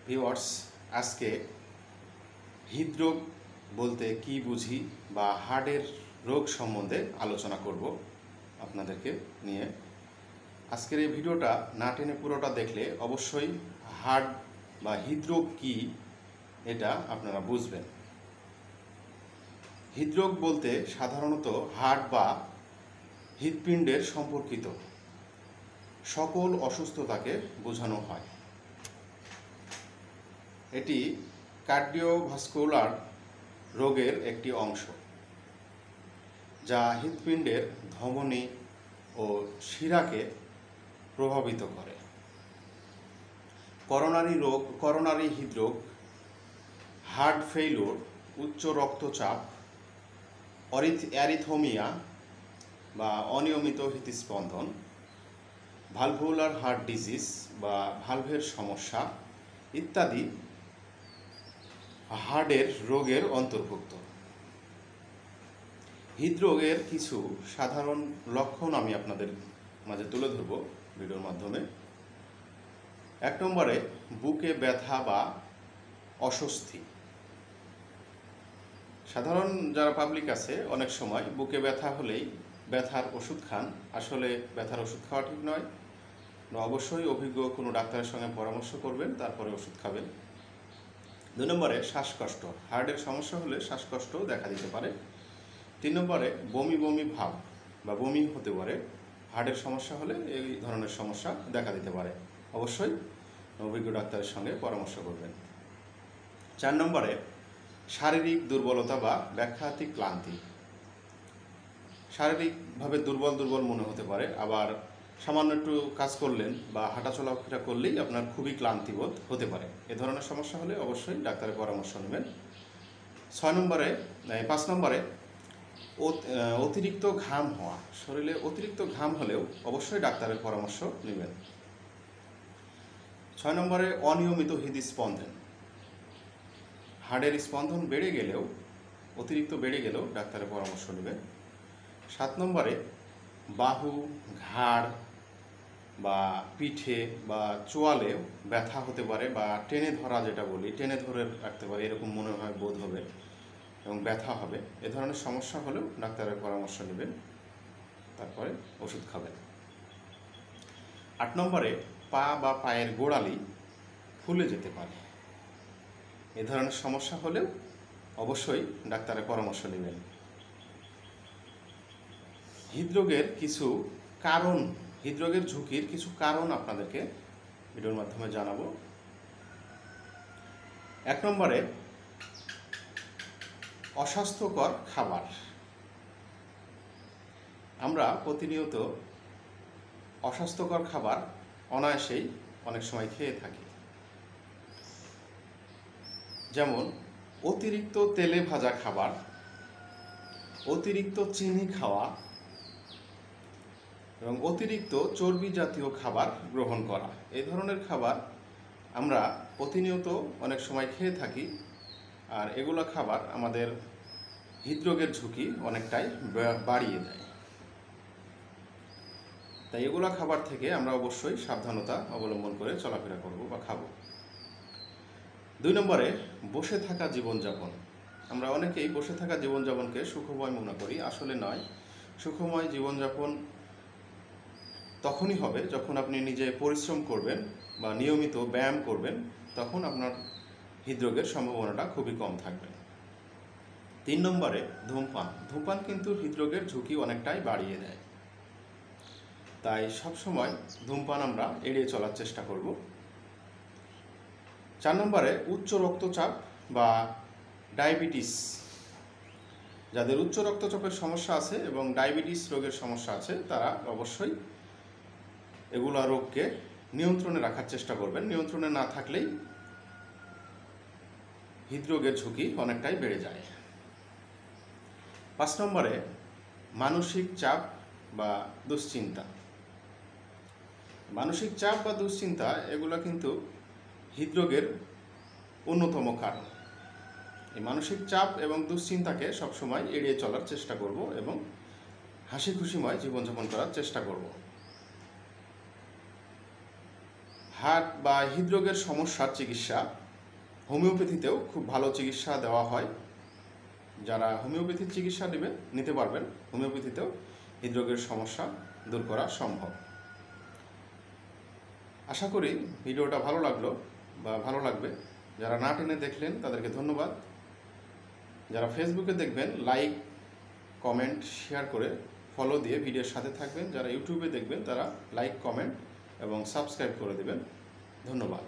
Viewers, আজকে হৃদরোগ বলতে কি বুঝি বা হার্টের রোগ সম্বন্ধে আলোচনা করব আপনাদেরকে নিয়ে। আজকের এই ভিডিওটা না টেনে পুরোটা দেখলে অবশ্যই হার্ট বা হৃদরোগ কি এটা আপনারা বুঝবেন। হৃদরোগ বলতে সাধারণত হার্ট বা হৃৎপিণ্ডের সম্পর্কিত সকল অসুস্থতাকে বোঝানো হয়। এটি কার্ডিওভাস্কুলার রোগের একটি অংশ, যা হৃৎপিণ্ডের ধমনী ও শিরাকে প্রভাবিত করে। করোনারি হৃদরোগ, হার্ট ফেইলিউর, উচ্চ রক্তচাপ, অ্যারিথমিয়া বা অনিয়মিত হৃদস্পন্দন, ভালভুলার হার্ট ডিজিজ বা ভালভের সমস্যা ইত্যাদি হার্টের রোগের অন্তর্ভুক্ত। হৃদরোগের কিছু সাধারণ লক্ষণ আমি আপনাদের মাঝে তুলে ধরব ভিডিওর মাধ্যমে। 1 নম্বরে বুকে ব্যথা বা অস্বস্তি। সাধারণ যারা পাবলিক আছে অনেক সময় বুকে ব্যথা হলেই ব্যথার ওষুধ খান। আসলে ব্যথার ওষুধ খাওয়া ঠিক নয়। অবশ্যই অভিজ্ঞ কোনো ডাক্তারের সঙ্গে পরামর্শ করবেন, তারপরে ওষুধ খাবেন। 2 নম্বরে শ্বাসকষ্ট। হার্টের সমস্যা হলে শ্বাসকষ্টও দেখা দিতে পারে। 3 নম্বরে বমি বমি ভাব বা বমি হতে পারে। হার্টের সমস্যা হলে এই ধরনের সমস্যা দেখা দিতে পারে। অবশ্যই অভিজ্ঞ ডাক্তারের সঙ্গে পরামর্শ করবেন। 4 নম্বরে শারীরিক দুর্বলতা বা ব্যাখ্যাতিক ক্লান্তি। শারীরিকভাবে দুর্বল মনে হতে পারে, আবার সামান্য একটু কাজ করলেন বা হাঁটা চলাফেরা করলেই আপনার খুবই ক্লান্তিবোধ হতে পারে। এ ধরনের সমস্যা হলে অবশ্যই ডাক্তারের পরামর্শ নেবেন। 5 নম্বরে অতিরিক্ত ঘাম হওয়া। শরীরে অতিরিক্ত ঘাম হলেও অবশ্যই ডাক্তারের পরামর্শ নেবেন। 6 নম্বরে অনিয়মিত হৃদস্পন্দন। হার্টের স্পন্দন অতিরিক্ত বেড়ে গেলেও ডাক্তারের পরামর্শ নেবেন। 7 নম্বরে বাহু, ঘাড় বা পিঠে বা চোয়ালে ব্যথা হতে পারে বা টেনে ধরা, যেটা বলি টেনে ধরে রাখতে পারে, এরকম মনে হয়, বোধ হবে এবং ব্যথা হবে। এ ধরনের সমস্যা হলেও ডাক্তারের পরামর্শ নেবেন, তারপরে ওষুধ খাবেন। 8 নম্বরে পা বা পায়ের গোড়ালি ফুলে যেতে পারে। এ ধরনের সমস্যা হলেও অবশ্যই ডাক্তারের পরামর্শ নেবেন। হৃদরোগের ঝুঁকির কিছু কারণ আপনাদেরকে ভিডিওর মাধ্যমে জানাবো। 1 নম্বরে অস্বাস্থ্যকর খাবার। আমরা প্রতিনিয়ত অস্বাস্থ্যকর খাবার অনায়াসেই অনেক সময় খেয়ে থাকি। যেমন অতিরিক্ত তেলে ভাজা খাবার, অতিরিক্ত চিনি খাওয়া এবং অতিরিক্ত চর্বি জাতীয় খাবার গ্রহণ করা। এই ধরনের খাবার আমরা প্রতিনিয়ত অনেক সময় খেয়ে থাকি, আর এগুলো খাবার আমাদের হৃদরোগের ঝুঁকি অনেকটাই বাড়িয়ে দেয়। তাই এগুলো খাবার থেকে আমরা অবশ্যই সাবধানতা অবলম্বন করে চলাফেরা করব বা খাবো। 2 নম্বরে বসে থাকা জীবনযাপন। আমরা অনেকেই বসে থাকা জীবনযাপনকে সুখময় মনে করি, আসলে নয়। সুখময় জীবনযাপন তখনই হবে যখন আপনি নিজে পরিশ্রম করবেন বা নিয়মিত ব্যায়াম করবেন, তখন আপনার হৃদরোগের সম্ভাবনাটা খুবই কম থাকবে। 3 নম্বরে ধূমপান কিন্তু হৃদরোগের ঝুঁকি অনেকটাই বাড়িয়ে দেয়। তাই সবসময় ধূমপান আমরা এড়িয়ে চলার চেষ্টা করব। 4 নম্বরে উচ্চ রক্তচাপ বা ডায়াবেটিস। যাদের উচ্চ রক্তচাপের সমস্যা আছে এবং ডায়াবেটিস রোগের সমস্যা আছে, তারা অবশ্যই এগুলো রোগকে নিয়ন্ত্রণে রাখার চেষ্টা করবেন। নিয়ন্ত্রণে না থাকলেই হৃদরোগের ঝুঁকি অনেকটাই বেড়ে যায়। 5 নম্বরে মানসিক চাপ বা দুশ্চিন্তা। মানসিক চাপ বা দুশ্চিন্তা এগুলো কিন্তু হৃদরোগের অন্যতম কারণ। এই মানসিক চাপ এবং দুশ্চিন্তাকে সবসময় এড়িয়ে চলার চেষ্টা করব এবং হাসি খুশিময় জীবনযাপন করার চেষ্টা করব। হার্ট বা হৃদরোগের সমস্যার চিকিৎসা হোমিওপ্যাথিতেও খুব ভালো চিকিৎসা দেওয়া হয়। যারা হোমিওপ্যাথির চিকিৎসা নিতে পারবেন, হোমিওপ্যাথিতেও হৃদরোগের সমস্যা দূর করা সম্ভব। আশা করি ভিডিওটা ভালো লাগলো বা ভালো লাগবে। যারা না টেনে দেখলেন তাদেরকে ধন্যবাদ। যারা ফেসবুকে দেখবেন লাইক, কমেন্ট, শেয়ার করে ফলো দিয়ে ভিডিওর সাথে থাকবেন। যারা ইউটিউবে দেখবেন তারা লাইক, কমেন্ট এবং সাবস্ক্রাইব করে দেবেন। ধন্যবাদ।